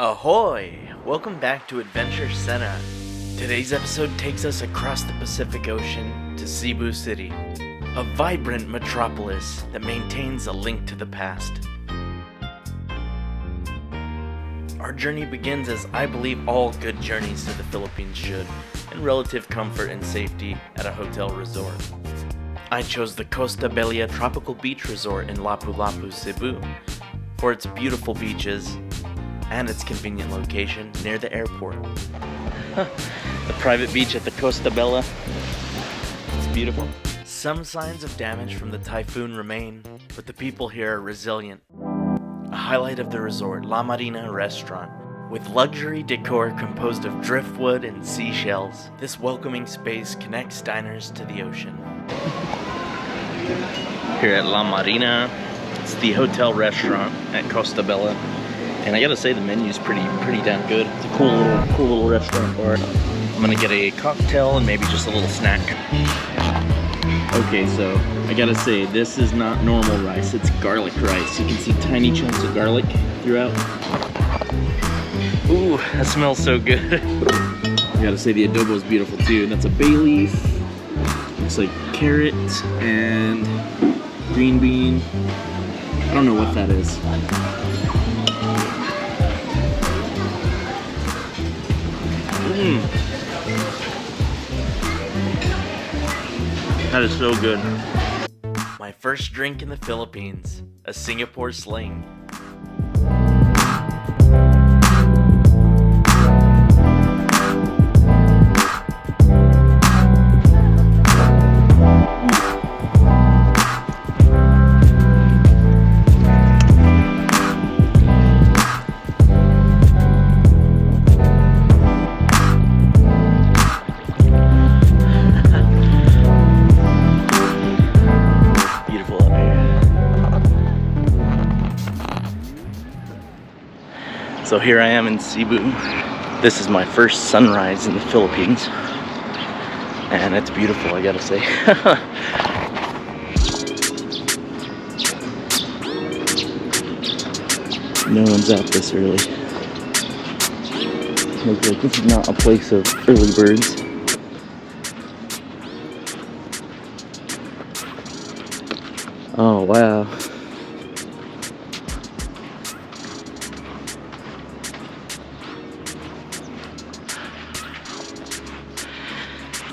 Ahoy! Welcome back to Adventure Center. Today's episode takes us across the Pacific Ocean to Cebu City, a vibrant metropolis that maintains a link to the past. Our journey begins as I believe all good journeys to the Philippines should, in relative comfort and safety at a hotel resort. I chose the Costa Bella Tropical Beach Resort in Lapu-Lapu, Cebu, for its beautiful beaches and its convenient location near the airport. The private beach at the Costa Bella. It's beautiful. Some signs of damage from the typhoon remain, but the people here are resilient. A highlight of the resort, La Marina Restaurant, with luxury decor composed of driftwood and seashells. This welcoming space connects diners to the ocean. Here at La Marina, it's the hotel restaurant at Costa Bella, and I gotta say the menu's pretty damn good. It's a cool little restaurant bar. I'm gonna get a cocktail and maybe just a little snack. Okay, so I gotta say this is not normal rice. It's garlic rice. You can see tiny chunks of garlic throughout. Ooh, that smells so good. I gotta say the adobo is beautiful too. That's a bay leaf. Looks like carrot and green bean. I don't know what that is. That is so good. My first drink in the Philippines, a Singapore Sling. So here I am in Cebu. This is my first sunrise in the Philippines, and it's beautiful, I gotta say. No one's out this early. Looks like this is not a place of early birds. Oh wow.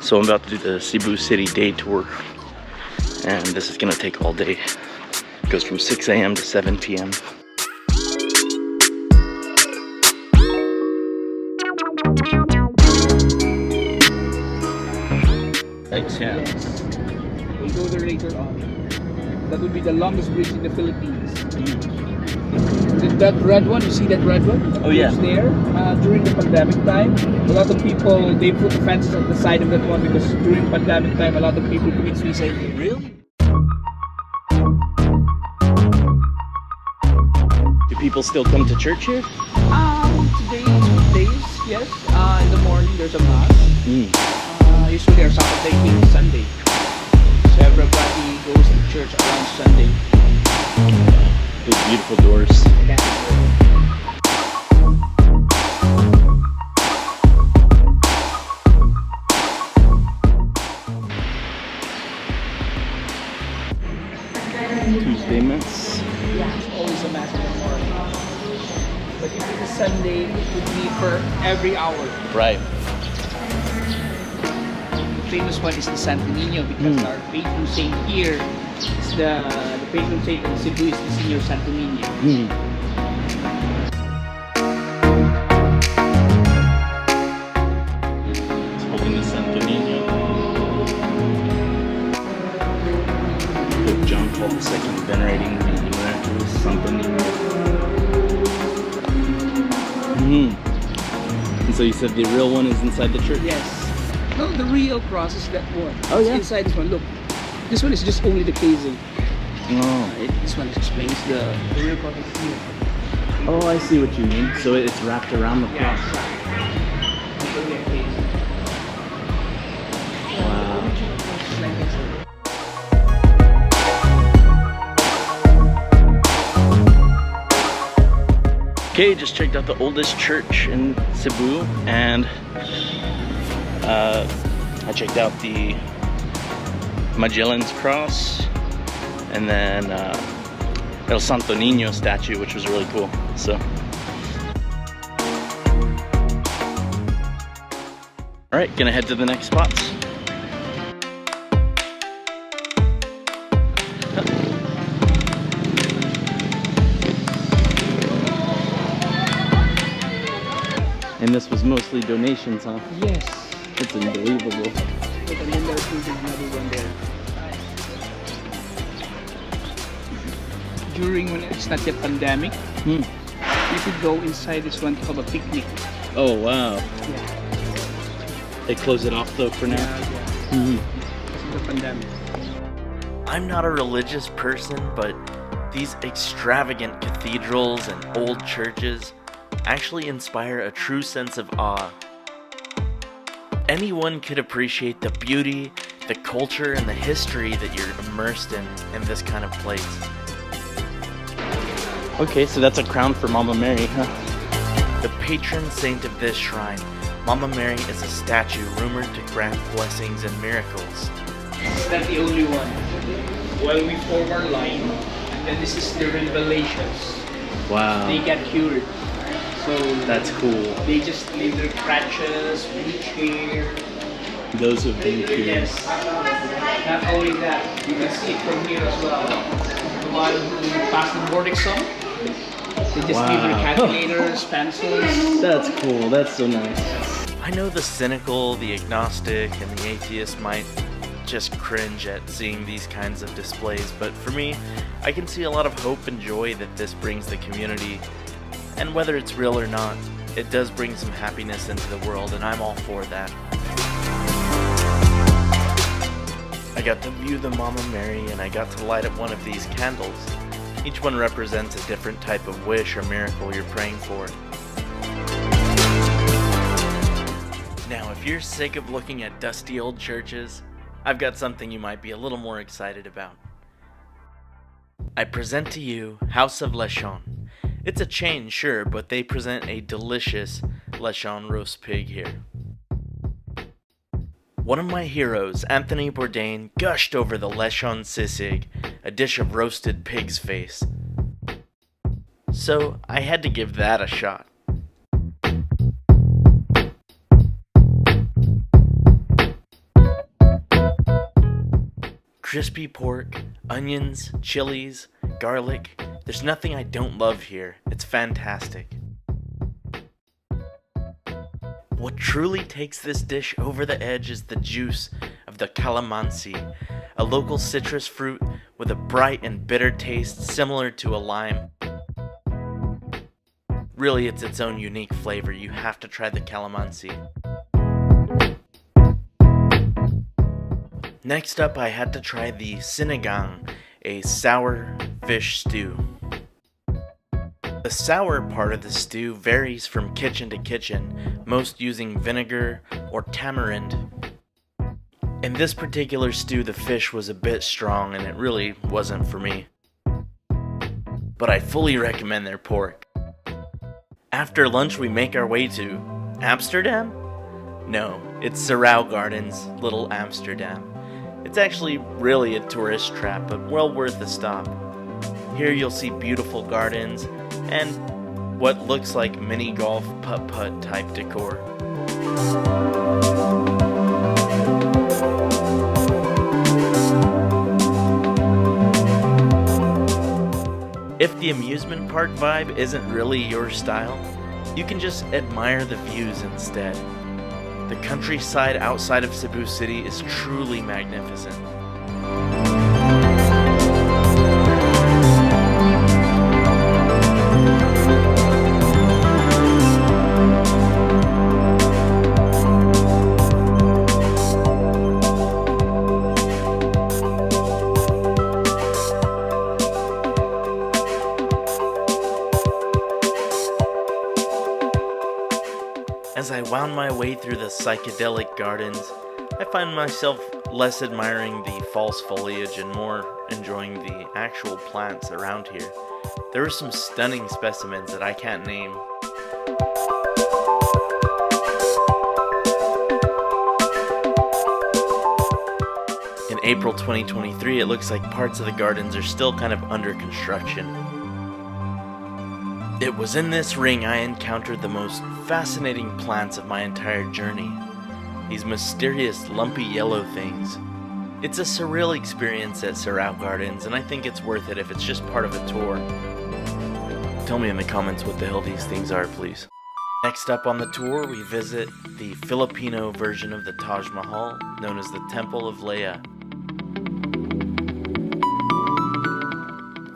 So I'm about to do the Cebu City day tour, and this is gonna take all day. It goes from 6 a.m. to 7 p.m. Yes. We'll go there later on. That would be the longest bridge in the Philippines. That red one, you see that red one? Oh yeah. It's there. During the pandemic time, a lot of people, they put the fences at the side of that one because during pandemic time, a lot of people commit suicide. Really? Do people still come to church here? Days, yes. In the morning, there's a mass. Usually there's Saturday, King, Sunday. So everybody goes to church around Sunday. Those beautiful doors. Tuesday mass. Yeah, it's always a mass in the morning. But if it is Sunday, it would be for every hour. Right. The famous one is the Santo Niño because our patron saint here is the patron saint of Cebu is the Senior Santo Niño. It's holding the Santo Niño. Pope John Paul II venerating the miraculous Santo Niño. And so you said the real one is inside the church? Yes. No, the real cross is that one. Oh yeah. It's inside this one. Look, this one is just only the casing. Oh. This one explains the real cross is here. Oh, I see what you mean. So it's wrapped around the cross. It's only a casing. Wow. Okay, just checked out the oldest church in Cebu, and I checked out the Magellan's Cross, and then El Santo Niño statue, which was really cool. So, all right, gonna head to the next spots. And this was mostly donations, huh? Yes. It's unbelievable. And then there's another one there. During when it's not yet pandemic, you could go inside this one to have a picnic. Oh wow. Yeah. They close it off though for now. Yeah. This is the pandemic. I'm not a religious person, but these extravagant cathedrals and old churches actually inspire a true sense of awe. Anyone could appreciate the beauty, the culture, and the history that you're immersed in this kind of place. Okay, so that's a crown for Mama Mary, huh? The patron saint of this shrine, Mama Mary, is a statue rumored to grant blessings and miracles. It's not the only one. While we form our line, and then this is the revelations. Wow. They get cured. So that's cool. They just leave their crutches, wheelchair. Those have been cured. Yes. Not only that, you can see it from here as well. The one who passed the board exam, they just leave their calculators, pencils. That's cool. That's so nice. I know the cynical, the agnostic, and the atheist might just cringe at seeing these kinds of displays, but for me, I can see a lot of hope and joy that this brings the community. And whether it's real or not, it does bring some happiness into the world, and I'm all for that. I got to view the Mama Mary, and I got to light up one of these candles. Each one represents a different type of wish or miracle you're praying for. Now, if you're sick of looking at dusty old churches, I've got something you might be a little more excited about. I present to you House of Lechon. It's a chain, sure, but they present a delicious lechon roast pig here. One of my heroes, Anthony Bourdain, gushed over the Lechon Sisig, a dish of roasted pig's face. So I had to give that a shot. Crispy pork, onions, chilies, garlic. There's nothing I don't love here. It's fantastic. What truly takes this dish over the edge is the juice of the calamansi, a local citrus fruit with a bright and bitter taste similar to a lime. Really, it's its own unique flavor. You have to try the calamansi. Next up, I had to try the sinigang, a sour fish stew. The sour part of the stew varies from kitchen to kitchen, most using vinegar or tamarind. In this particular stew, the fish was a bit strong and it really wasn't for me. But I fully recommend their pork. After lunch, we make our way to Amsterdam? No, it's Sirao Gardens, Little Amsterdam. It's actually really a tourist trap, but well worth a stop. Here you'll see beautiful gardens and what looks like mini golf putt-putt type decor. If the amusement park vibe isn't really your style, you can just admire the views instead. The countryside outside of Cebu City is truly magnificent. As I wound my way through the psychedelic gardens, I find myself less admiring the false foliage and more enjoying the actual plants around here. There were some stunning specimens that I can't name. In April 2023, it looks like parts of the gardens are still kind of under construction. It was in this ring I encountered the most fascinating plants of my entire journey. These mysterious lumpy yellow things. It's a surreal experience at Sirao Gardens, and I think it's worth it if it's just part of a tour. Tell me in the comments what the hell these things are, please. Next up on the tour, we visit the Filipino version of the Taj Mahal, known as the Temple of Leah.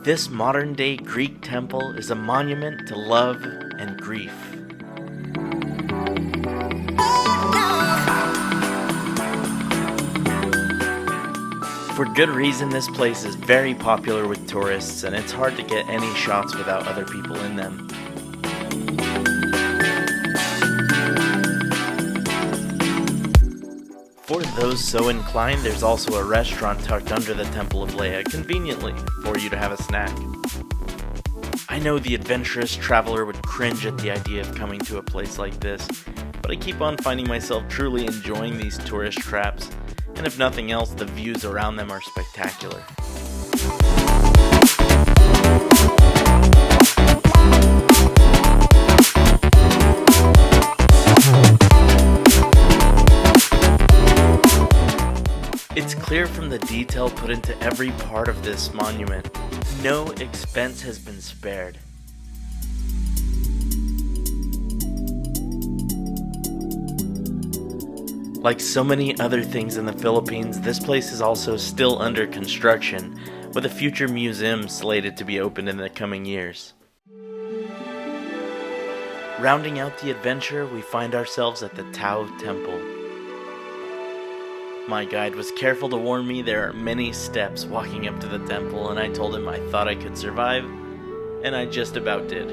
This modern-day Greek temple is a monument to love and grief. For good reason, this place is very popular with tourists, and it's hard to get any shots without other people in them. For those so inclined, there's also a restaurant tucked under the Temple of Leah, conveniently, for you to have a snack. I know the adventurous traveler would cringe at the idea of coming to a place like this, but I keep on finding myself truly enjoying these tourist traps, and if nothing else, the views around them are spectacular. It's clear from the detail put into every part of this monument, no expense has been spared. Like so many other things in the Philippines, this place is also still under construction, with a future museum slated to be opened in the coming years. Rounding out the adventure, we find ourselves at the Tao Temple. My guide was careful to warn me there are many steps walking up to the temple, and I told him I thought I could survive, and I just about did.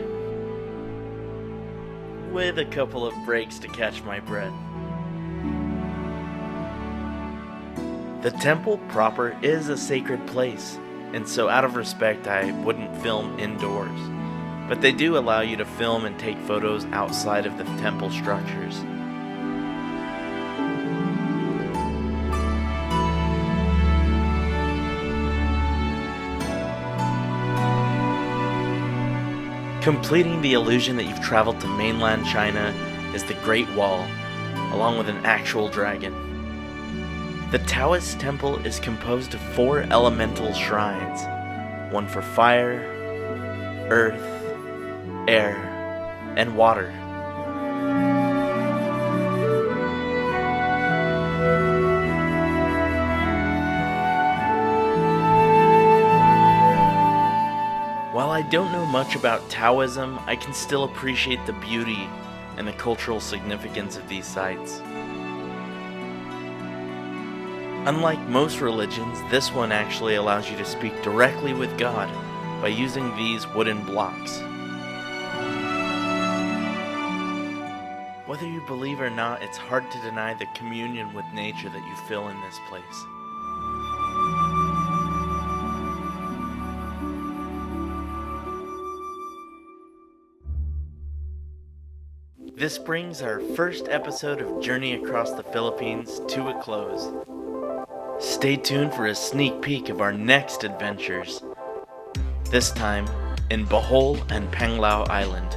With a couple of breaks to catch my breath. The temple proper is a sacred place, and so out of respect I wouldn't film indoors, but they do allow you to film and take photos outside of the temple structures. Completing the illusion that you've traveled to mainland China is the Great Wall, along with an actual dragon. The Taoist temple is composed of 4 elemental shrines, one for fire, earth, air, and water. While I don't know much about Taoism, I can still appreciate the beauty and the cultural significance of these sites. Unlike most religions, this one actually allows you to speak directly with God by using these wooden blocks. Whether you believe or not, it's hard to deny the communion with nature that you feel in this place. This brings our first episode of Journey Across the Philippines to a close. Stay tuned for a sneak peek of our next adventures, this time in Bohol and Panglao Island.